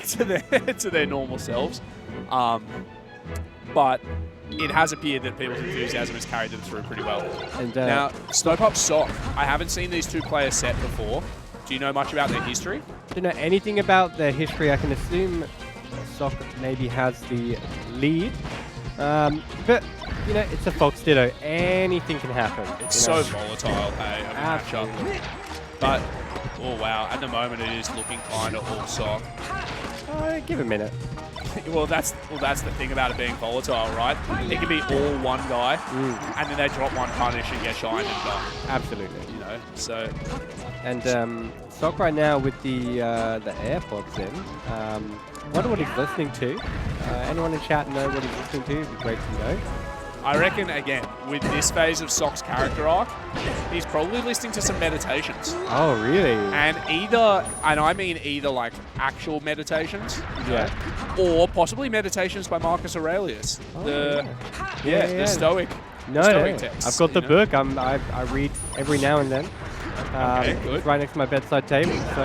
to their normal selves. But it has appeared that people's enthusiasm has carried them through pretty well. And now, Smopup Sock, I haven't seen these two players set before. Do you know much about their history? Don't know anything about their history. I can assume Sock maybe has the lead. But, you know, it's a Fox Ditto. Anything can happen. It's so volatile, hey, of a matchup. But, oh wow, at the moment it is looking kind of all Sock. Give a minute. Well, that's the thing about it being volatile, right? It can be all one guy, and then they drop one punish and get shined and done. Absolutely. You know, so. And Sock right now with the AirPods in. Wonder what he's listening to. Anyone in chat know what he's listening to? It'd be great to know. I reckon, again, with this phase of Sock's character arc, he's probably listening to some meditations. Oh, really? And I mean either like actual meditations, or possibly meditations by Marcus Aurelius, the Stoic, Stoic text. I've got the book. I read every now and then. Okay, good. It's right next to my bedside table. So,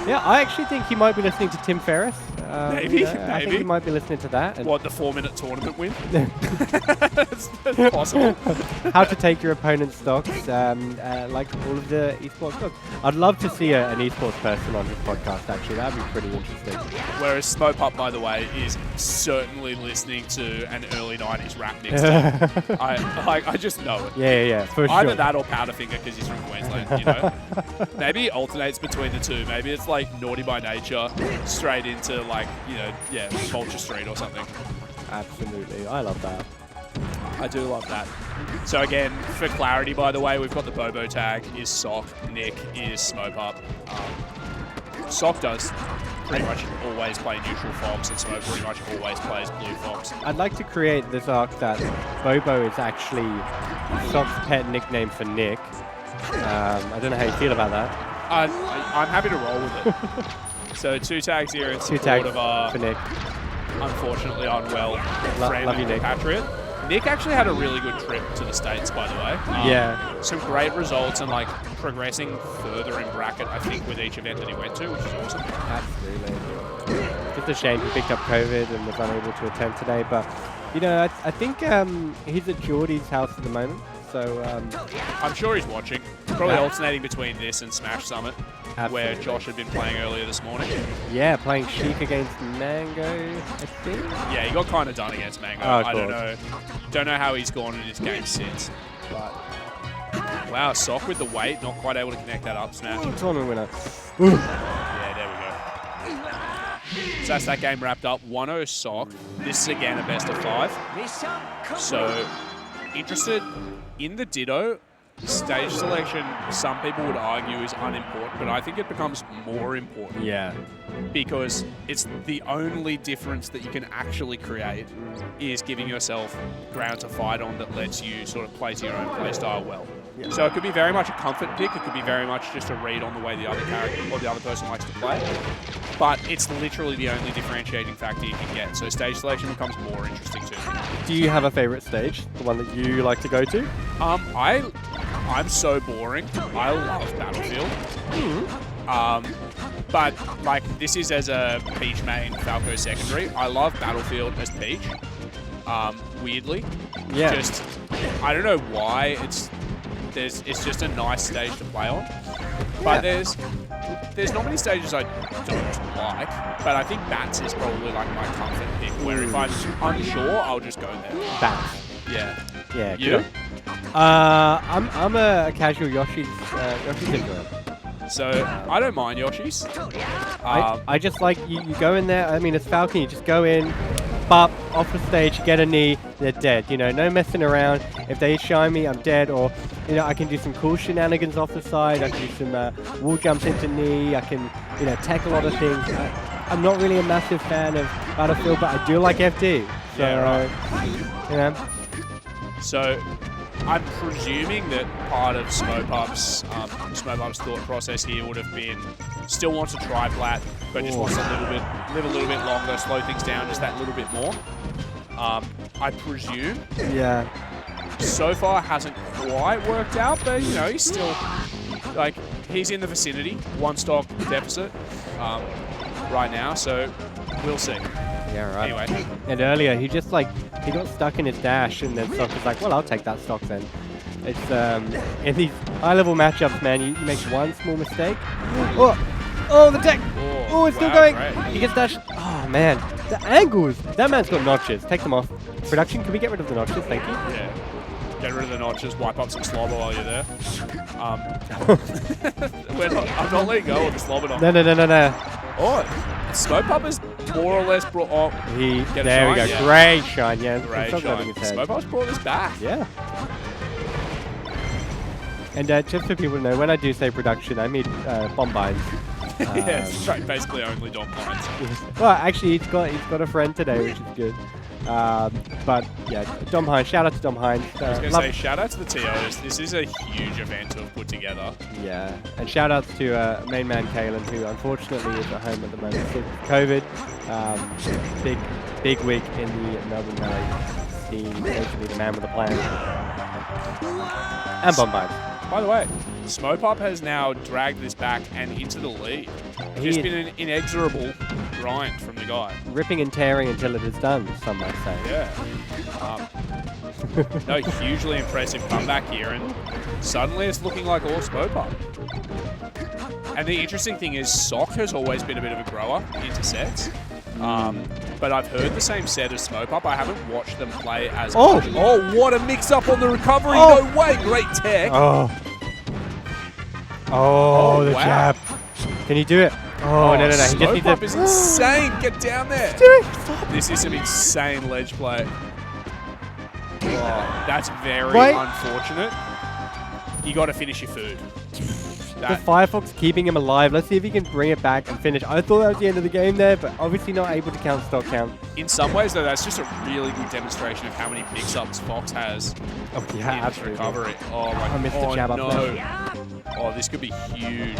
yeah, I actually think he might be listening to Tim Ferriss. Maybe. I think he might be listening to that. What, the 4-minute tournament win? that's possible. How to take your opponent's stocks, like all of the esports stocks. I'd love to see an esports person on his podcast, actually. That would be pretty interesting. Whereas Smopup, by the way, is certainly listening to an early 90s rap mixtape. I just know it. Yeah, for sure. Either that or Powderfinger because he's from Queensland, you know. Maybe he alternates between the two. Maybe it's like Naughty by Nature straight into like, you know, Vulture Street or something. Absolutely. I love that. I do love that. So again, for clarity, by the way, we've got the Bobo tag is Sock, Nick is Smopup. Sock does pretty much always play neutral Fox, and Smoke pretty much always plays blue Fox. I'd like to create this arc that Bobo is actually Sock's pet nickname for Nick. I don't know how you feel about that. I'm happy to roll with it. So 2 tags here in support of our, for Nick. Unfortunately unwell friend love you, Nick. Patriot. Nick actually had a really good trip to the States, by the way. Some great results and like progressing further in bracket, I think, with each event that he went to, which is awesome. Absolutely. Just a shame he picked up COVID and was unable to attend today. But, you know, I think he's at Geordie's house at the moment. So I'm sure he's watching. Probably alternating between this and Smash Summit, where Josh had been playing earlier this morning. Yeah, playing Sheik against Mango, I think. Yeah, he got kind of done against Mango. I don't know how he's gone in his game since. But wow, Sock with the weight, not quite able to connect that up smash. Tournament winner. Yeah, there we go. So that's that game wrapped up. 1-0 Sock. This is again a best of 5. So interested in the Ditto. Stage selection, some people would argue, is unimportant, but I think it becomes more important. Yeah. Because it's the only difference that you can actually create is giving yourself ground to fight on that lets you sort of play to your own play style well. Yeah. So it could be very much a comfort pick. It could be very much just a read on the way the other character or the other person likes to play. But it's literally the only differentiating factor you can get. So stage selection becomes more interesting to me. Do you have a favorite stage? The one that you like to go to? I'm so boring. I love Battlefield. But like this is as a Peach main Falco secondary. I love Battlefield as Peach. Weirdly. Yeah. Just I don't know why it's just a nice stage to play on. But there's not many stages I don't like, but I think Bats is probably like my comfort pick, where if I'm unsure, I'll just go there. Bats. Yeah. Yeah. You? I'm a casual Yoshi's enjoyer. So I don't mind Yoshi's. I just like you go in there. I mean, it's Falcon. You just go in, bop off the stage, get a knee, they're dead. You know, no messing around. If they shine me, I'm dead. Or you know, I can do some cool shenanigans off the side. I can do some wall jumps into knee. I can tech a lot of things. I'm not really a massive fan of Battlefield, but I do like FD. So, yeah, right. So I'm presuming that part of Smopup's thought process here would have been still wants to try flat, but just wants live a little bit longer, slow things down just that little bit more. I presume. Yeah. So far hasn't quite worked out, but he's still he's in the vicinity, 1 stock deficit. right now, so we'll see. Yeah, right. Anyway. And earlier, he just like, he got stuck in his dash, and then Sock was like, well, I'll take that stock then. It's, in these high-level matchups, man, you make one small mistake. Oh, the tech! Oh, it's still going! Great. He gets dashed. Oh, man. The angles! That man's got notches. Take them off. Production, can we get rid of the notches? Thank you. Yeah. Get rid of the notches, wipe up some slobber while you're there. I'm not letting go of the slobber. No. Oh, Smopup is more or less brought... Oh, there we go. Yeah. Great shine, yeah. Great shine. Smopup's brought this back. Yeah. And just for people to know, when I do say production, I mean Bombines. Yeah, straight, basically only Dom Hines. Well, actually, he's got a friend today, which is good. But yeah, Dom Hines. Shout out to Dom Hines. I was going to say, shout out to the TOs. This is a huge event to have put together. Yeah, and shout outs to main man Kalen, who unfortunately is at home at the moment with COVID. Big week in the Melbourne Valley scene. Basically, the man with a plan. And Bombines. By the way, Smopup has now dragged this back and into the lead. It's been an inexorable grind from the guy. Ripping and tearing until it is done, some might say. Yeah. No, hugely impressive comeback here, and suddenly it's looking like all Smopup. And the interesting thing is, Sock has always been a bit of a grower into sets. But I've heard the same set as Smopup. I haven't watched them play as much. Oh, what a mix-up on the recovery. No way. Great tech. Oh, the jab. Can you do it? Oh, no. He just needs Smopup is insane. Get down there. This is some insane ledge play. Oh, that's very unfortunate. You got to finish your food. The Firefox keeping him alive. Let's see if he can bring it back and finish. I thought that was the end of the game there, but obviously not able to count stock count. In some ways, though, that's just a really good demonstration of how many mix-ups Fox has in his recovery. Oh, my God. I missed the jab up there. Oh, this could be huge.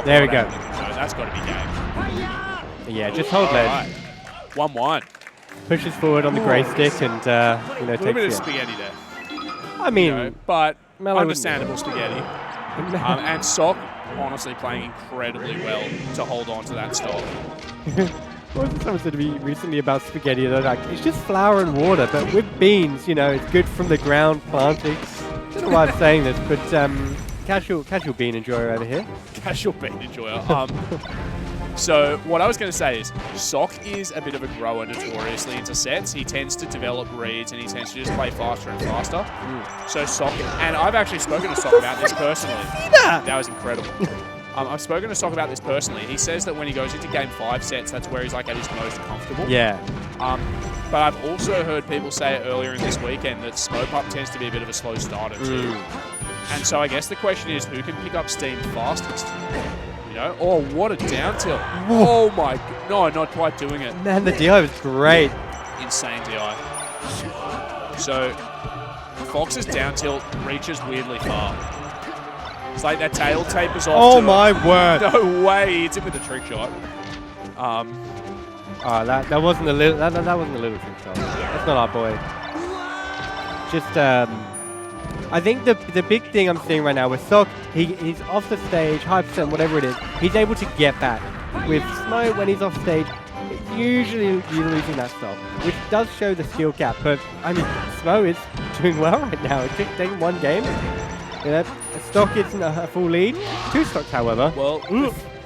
There we go. That's got to be game. Yeah, just hold ledge. 1-1. Pushes forward on the grey stick and, a little bit of spaghetti there. I mean, but understandable spaghetti. And Sock, honestly, playing incredibly well to hold on to that stock. What was someone said to me recently about spaghetti? They're like, it's just flour and water, but with beans, it's good from the ground planting. I don't know why I'm saying this, but casual bean enjoyer over here. Casual bean enjoyer. So what I was going to say is, Sock is a bit of a grower notoriously into sets. He tends to develop reads and he tends to just play faster and faster. So Sock, and I've actually spoken to Sock about this personally. That was incredible. I've spoken to Sock about this personally. He says that when he goes into Game 5 sets, that's where he's like at his most comfortable. Yeah. But I've also heard people say earlier in this weekend that Smopup tends to be a bit of a slow starter too. And so I guess the question is, who can pick up steam fastest? Oh, what a down tilt. Oh my, no, not quite doing it. Man, the DI was great. Insane DI. So, Fox's down tilt reaches weirdly far. It's like that tail tapers off. Oh my word. No way, he hits it with a trick shot. That wasn't a little, that wasn't a little trick shot. That's not our boy. Just, I think the big thing I'm seeing right now with Sock, he's off the stage, high percent, whatever it is, he's able to get back. With Smo, when he's off stage, usually you're losing that stock, which does show the skill gap. But I mean, Smo is doing well right now. It's taking one game. A stock isn't a full lead. 2 stocks, however. Well,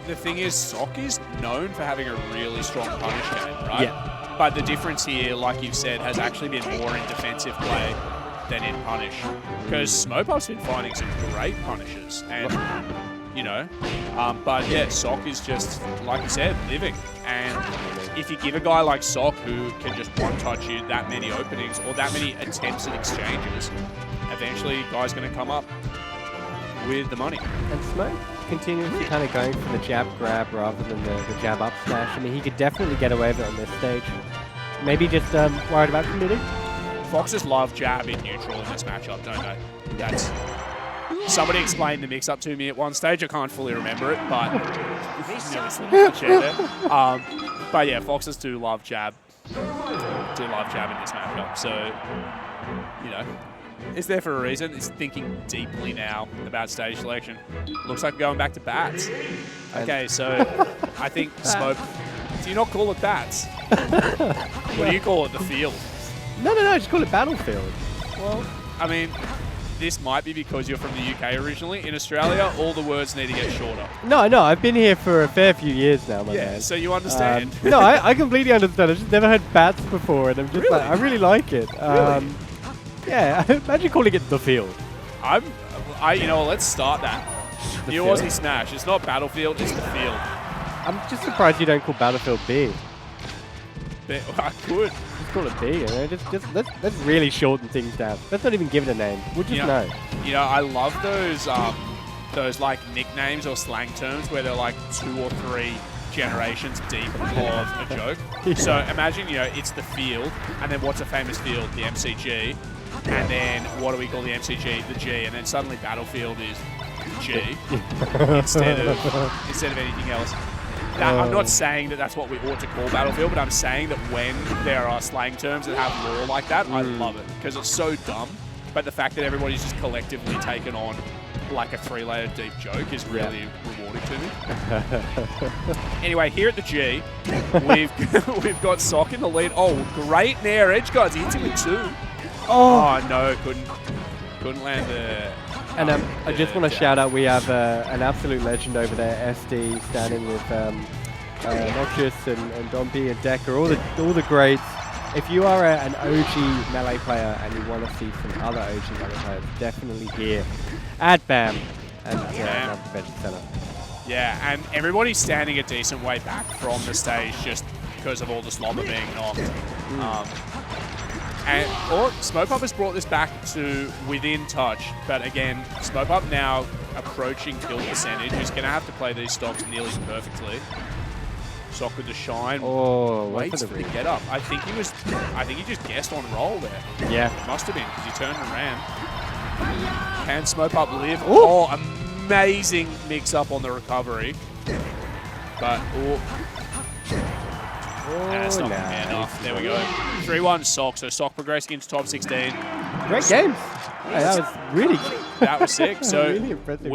the thing is, Sock is known for having a really strong punish game, right? Yeah. But the difference here, like you've said, has actually been more in defensive play than in punish, because Smopup's been finding some great punishes, and but yeah, Sock is just, like you said, living. And if you give a guy like Sock who can just one-touch you that many openings or that many attempts at exchanges, eventually guy's going to come up with the money. And Smo continuously kind of going for the jab grab rather than the jab up smash. I mean, he could definitely get away with it on this stage. Maybe just worried about committing. Foxes love jab in neutral in this matchup, don't they? That's... Somebody explained the mix-up to me at one stage. I can't fully remember it, but... but yeah, Foxes do love jab. Do love jab in this matchup. So, it's there for a reason. It's thinking deeply now about stage selection. Looks like we're going back to bats. Okay, so I think Do you not call it bats? What do you call it? The field? No, just call it Battlefield. Well, I mean, this might be because you're from the UK originally. In Australia, all the words need to get shorter. No, I've been here for a fair few years now, my man. So you understand. No, I completely understand. I've just never heard bats before, and I'm just like, I really like it. Really? Yeah, imagine calling it the field. You know, let's start that. New Aussie Smash. It's not Battlefield, it's the field. I'm just surprised you don't call Battlefield B. I could. Just call it B, you know? Just let's really shorten things down. Let's not even give it a name. We'll just know. You know, I love those like nicknames or slang terms where they're like 2 or 3 generations deep of a joke. Yeah. So imagine, you know, it's the field, and then what's a famous field? The MCG. And then what do we call the MCG? The G. And then suddenly Battlefield is G instead of anything else. Now, I'm not saying that that's what we ought to call Battlefield, but I'm saying that when there are slang terms that have lore like that, I love it because it's so dumb. But the fact that everybody's just collectively taken on like a 3-layer deep joke is really rewarding to me. Anyway, here at the G, we've got Sock in the lead. Oh, great nair edge, guys. He hits him with 2. Oh no, couldn't land the. And I just want to shout out, we have an absolute legend over there, SD, standing with Noxious and Dompy and Decker, all the greats. If you are an OG Melee player and you want to see some other OG Melee players, definitely here at BAM and the Convention Center. Yeah, and everybody's standing a decent way back from the stage just because of all the slobber being knocked. And Smopup has brought this back to within touch, but again, Smopup now approaching kill percentage. He's going to have to play these stocks nearly perfectly. Sock with the shine. Oh, waits for the get up. I think he just guessed on roll there. Yeah, must have been because he turned and ran. Can Smopup live? Ooh. Oh, amazing mix up on the recovery, but that's not enough. There we go. 3-1 Sock. So Sock progressing into top 16. Great game. Hey, that was really that was sick. So really impressive.